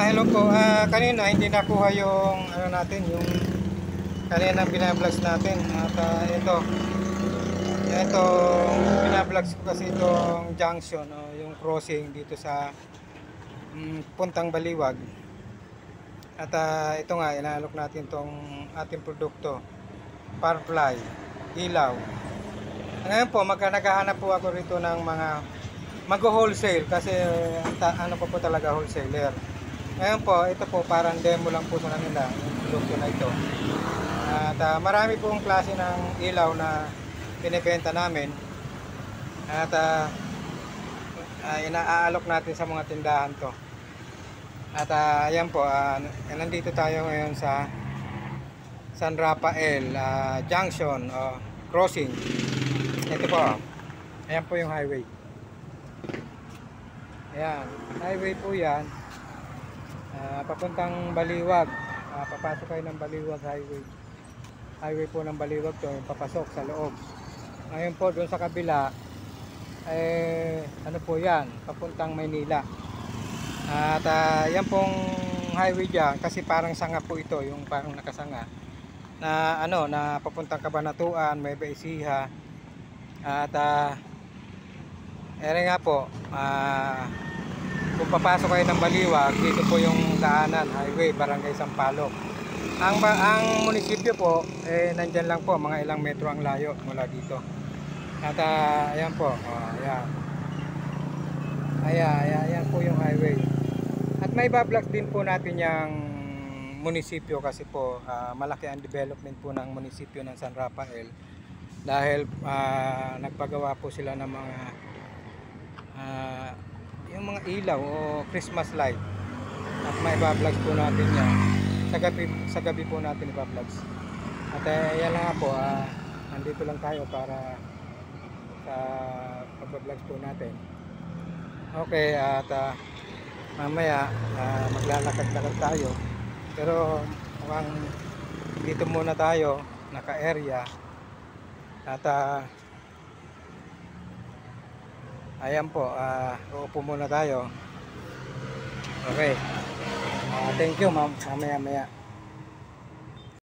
Hello po. Kanina hindi nakuha yung ano natin, yung kanina binablogs natin. At ito binablogs ko kasi itong junction, yung crossing dito sa Puntang Baliwag. At ito nga, inaalok natin itong ating produkto, Powerfly, ilaw. Ngayon po, naghahanap po ako rito ng mga mag-wholesale kasi ano po talaga wholesaler. Ngayon po, ito po parang demo lang po sa kanila yung produkto na ito. At marami pong klase ng ilaw na binibenta namin. At inaalok natin sa mga tindahan to. At ayan po, nandito tayo ngayon sa San Rafael Junction crossing. Ito po, ayan po yung highway. Ayan, highway po yan. Papuntang Baliwag. Papasok kayo ng Baliwag highway. Highway po ng Baliwag to, papasok sa loob. Ngayon po doon sa kabila ano po yan, papuntang Maynila. At yan pong highway dyan, kasi parang sanga po ito, yung parang nakasanga na ano, na papuntang Cabanatuan, Nueva Ecija. At nga po, kung papasok kayo ng Baliwag, dito po yung daanan, highway, Barangay Sampaloc. Ang munisipyo po, nandyan lang po, mga ilang metro ang layo mula dito. At ayan po, ayan po yung highway. At may bablog din po natin yung munisipyo kasi po, malaki ang development po ng munisipyo ng San Rafael. Dahil nagpagawa po sila ng mga yung mga ilaw o Christmas light. At may iba-vlogs po natin yan sa gabi po natin iba-vlogs. At yan lang po, nandito lang tayo para sa pag-vlogs po natin. Okay, at mamaya maglalakad-lakad tayo, pero mukhang dito muna tayo naka-area. At ayan po, uupo muna tayo. Okay. Thank you, ma'am. Mamaya.